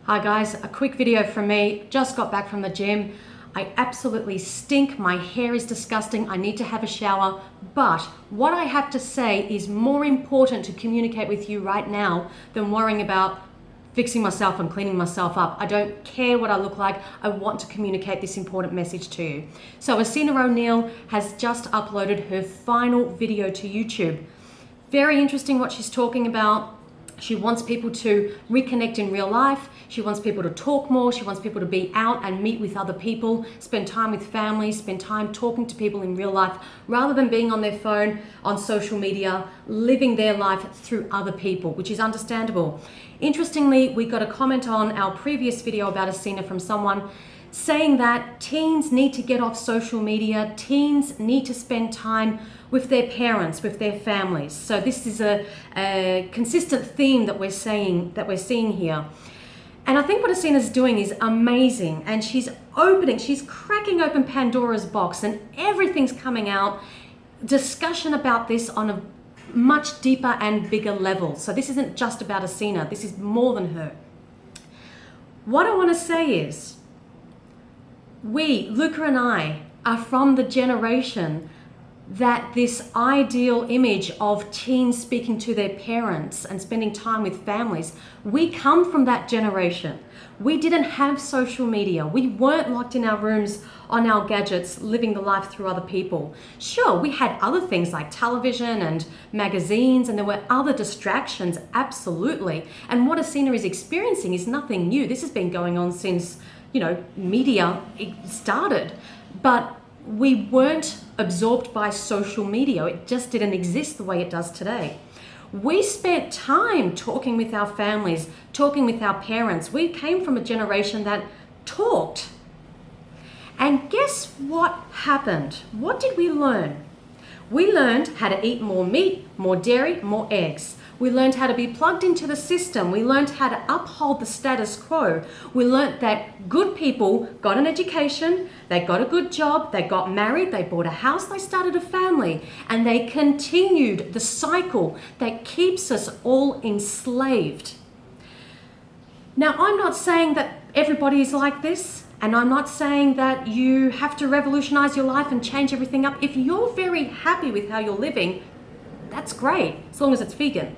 Hi guys, a quick video from me. Just got back from the gym. I absolutely stink. My hair is disgusting. I need to have a shower. But what I have to say is more important to communicate with you right now than worrying about fixing myself and cleaning myself up. I don't care what I look like. I want to communicate this important message to you. So ESSENA ONEILL has just uploaded her final video to YouTube. Very interesting what she's talking about. She wants people to reconnect in real life. She wants people to talk more. She wants people to be out and meet with other people, spend time with family, spend time talking to people in real life, rather than being on their phone, on social media, living their life through other people, which is understandable. Interestingly, we got a comment on our previous video about ESSENA from someone saying that teens need to get off social media, teens need to spend time with their parents, with their families. So this is a consistent theme that we're seeing here. And I think what ESSENA's doing is amazing, and she's cracking open Pandora's box, and everything's coming out. Discussion about this on a much deeper and bigger level. So this isn't just about ESSENA, this is more than her. What I want to say is, we, Luca and I, are from the generation that this ideal image of teens speaking to their parents and spending time with families, we come from that generation. We didn't have social media. We weren't locked in our rooms on our gadgets, living the life through other people. Sure, we had other things like television and magazines, and there were other distractions, absolutely. And what ESSENA is experiencing is nothing new. This has been going on since, media started. But we weren't absorbed by social media. It just didn't exist the way it does today. We spent time talking with our families, talking with our parents. We came from a generation that talked. And guess what happened? What did we learn? We learned how to eat more meat, more dairy, more eggs. We learned how to be plugged into the system. We learned how to uphold the status quo. We learned that good people got an education, they got a good job, they got married, they bought a house, they started a family, and they continued the cycle that keeps us all enslaved. Now, I'm not saying that everybody is like this, and I'm not saying that you have to revolutionize your life and change everything up. If you're very happy with how you're living, that's great, as long as it's vegan.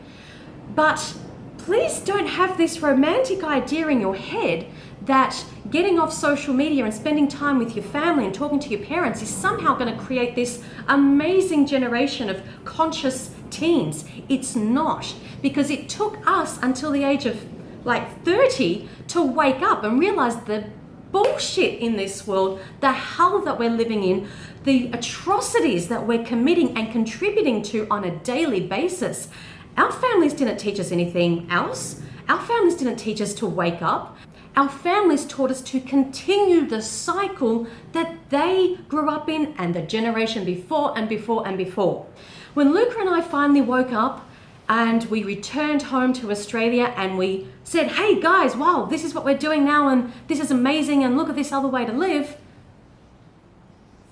But please don't have this romantic idea in your head that getting off social media and spending time with your family and talking to your parents is somehow going to create this amazing generation of conscious teens. It's not, because it took us until the age of 30 to wake up and realize the bullshit in this world, the hell that we're living in, the atrocities that we're committing and contributing to on a daily basis. Our families didn't teach us anything else. Our families didn't teach us to wake up. Our families taught us to continue the cycle that they grew up in and the generation before and before and before. When Luca and I finally woke up and we returned home to Australia and we said, hey guys, wow, this is what we're doing now and this is amazing and look at this other way to live.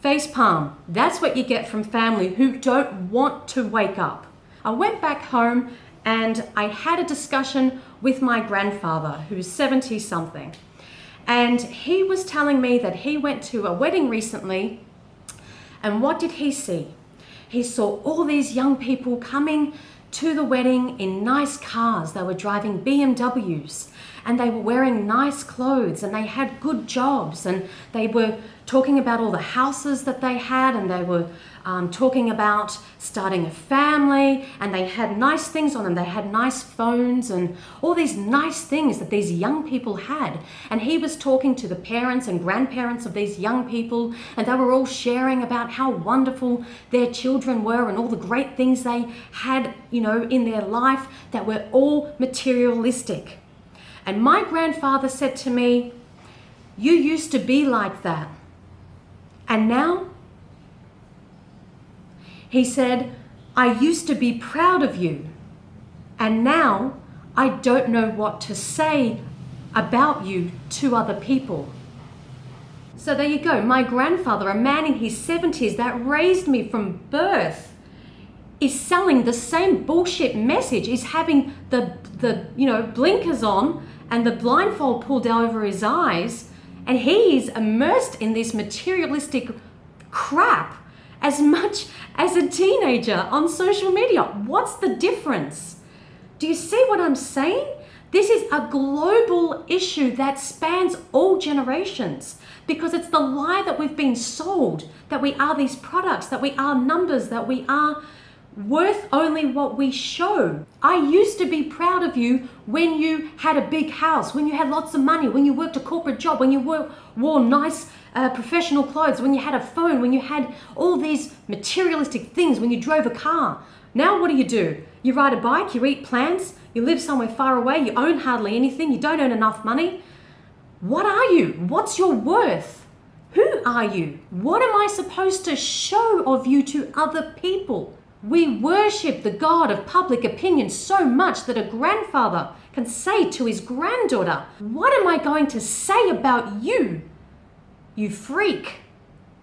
Facepalm. That's what you get from family who don't want to wake up. I went back home and I had a discussion with my grandfather, who's 70 something. And he was telling me that he went to a wedding recently, and what did he see? He saw all these young people coming to the wedding in nice cars. They were driving BMWs and they were wearing nice clothes and they had good jobs, and they were talking about all the houses that they had, and they were talking about starting a family, and they had nice things on them. They had nice phones and all these nice things that these young people had. And he was talking to the parents and grandparents of these young people, and they were all sharing about how wonderful their children were and all the great things they had, in their life that were all materialistic. And my grandfather said to me, you used to be like that. And now? He said, I used to be proud of you. And now I don't know what to say about you to other people. So there you go. My grandfather, a man in his 70s that raised me from birth, is selling the same bullshit message, is having the blinkers on and the blindfold pulled over his eyes, and he's immersed in this materialistic crap as much as a teenager on social media. What's the difference? Do you see what I'm saying? This is a global issue that spans all generations, because it's the lie that we've been sold, that we are these products, that we are numbers, that we are worth only what we show. I used to be proud of you when you had a big house, when you had lots of money, when you worked a corporate job, when you wore nice professional clothes, when you had a phone, when you had all these materialistic things, when you drove a car. Now what do? You ride a bike, you eat plants, you live somewhere far away, you own hardly anything, you don't earn enough money. What are you? What's your worth? Who are you? What am I supposed to show of you to other people? We worship the God of public opinion so much that a grandfather can say to his granddaughter, "What am I going to say about you, you freak,"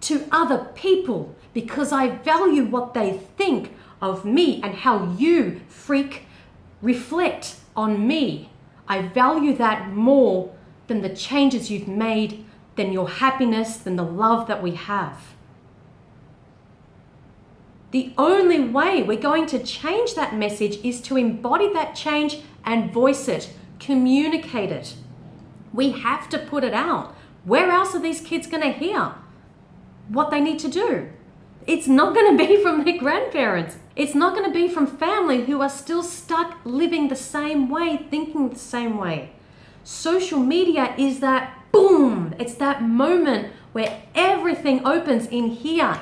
to other people, because I value what they think of me and how you, freak, reflect on me. I value that more than the changes you've made, than your happiness, than the love that we have. The only way we're going to change that message is to embody that change and voice it, communicate it. We have to put it out. Where else are these kids going to hear what they need to do? It's not going to be from their grandparents. It's not going to be from family who are still stuck living the same way, thinking the same way. Social media is that boom, it's that moment where everything opens in here.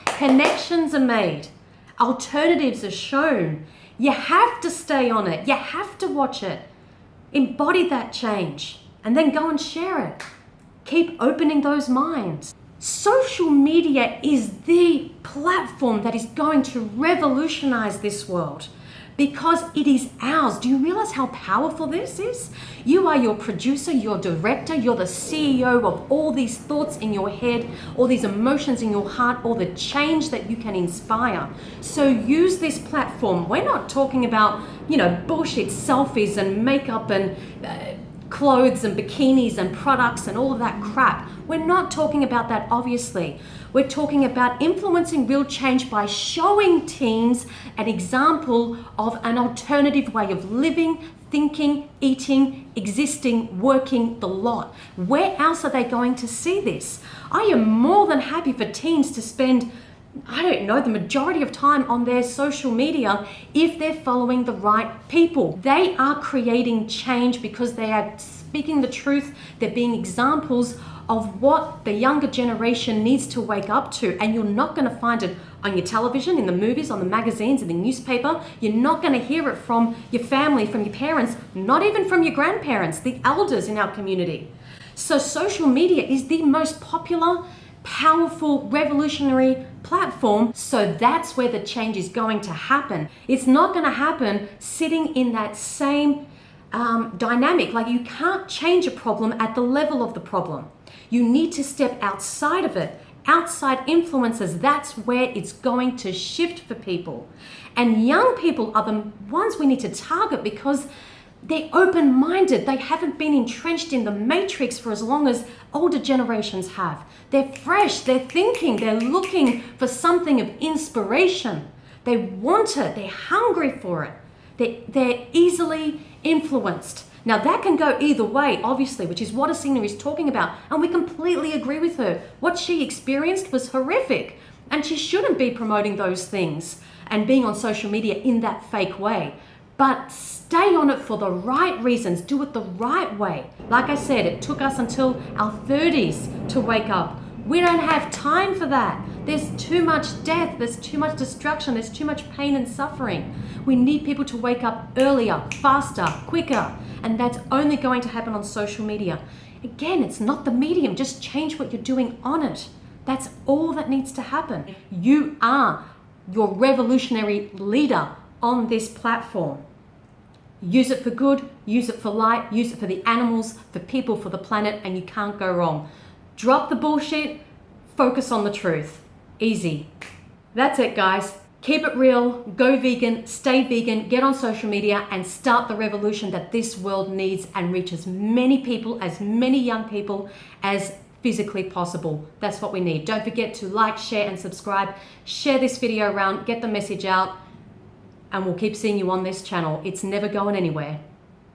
Connections are made. Alternatives are shown. You have to stay on it. You have to watch it. Embody that change and then go and share it. Keep opening those minds. Social media is the platform that is going to revolutionize this world, because it is ours. Do you realize how powerful this is? You are your producer, your director, you're the CEO of all these thoughts in your head, all these emotions in your heart, all the change that you can inspire. So use this platform. We're not talking about, bullshit selfies and makeup and clothes and bikinis and products and all of that crap. We're not talking about that, obviously. We're talking about influencing real change by showing teens an example of an alternative way of living, thinking, eating, existing, working, the lot. Where else are they going to see this? I am more than happy for teens to spend, the majority of time on their social media if they're following the right people. They are creating change because they are speaking the truth. They're being examples of what the younger generation needs to wake up to. And you're not going to find it on your television, in the movies, on the magazines, in the newspaper. You're not going to hear it from your family, from your parents, not even from your grandparents, the elders in our community. So social media is the most popular, powerful, revolutionary platform. So that's where the change is going to happen. It's not going to happen sitting in that same dynamic. Like, you can't change a problem at the level of the problem. You need to step outside of it. Outside influences, that's where it's going to shift for people. And young people are the ones we need to target because they're open-minded. They haven't been entrenched in the matrix for as long as older generations have. They're fresh, they're thinking, they're looking for something of inspiration. They want it, they're hungry for it. They're easily influenced. Now that can go either way, obviously, which is what ESSENA is talking about. And we completely agree with her. What she experienced was horrific. And she shouldn't be promoting those things and being on social media in that fake way. But stay on it for the right reasons. Do it the right way. Like I said, it took us until our 30s to wake up. We don't have time for that. There's too much death. There's too much destruction. There's too much pain and suffering. We need people to wake up earlier, faster, quicker. And that's only going to happen on social media. Again, it's not the medium. Just change what you're doing on it. That's all that needs to happen. You are your revolutionary leader on this platform. Use it for good, use it for light, use it for the animals, for people, for the planet, and you can't go wrong. Drop the bullshit, focus on the truth. Easy. That's it, guys. Keep it real, go vegan, stay vegan, get on social media and start the revolution that this world needs and reach as many people, as many young people as physically possible. That's what we need. Don't forget to like, share and subscribe. Share this video around, get the message out, and we'll keep seeing you on this channel. It's never going anywhere.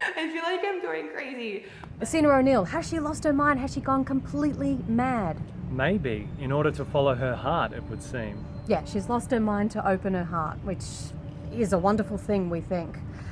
I feel like I'm going crazy. ESSENA ONEILL, has she lost her mind? Has she gone completely mad? Maybe, in order to follow her heart, it would seem. Yeah, she's lost her mind to open her heart, which is a wonderful thing, we think.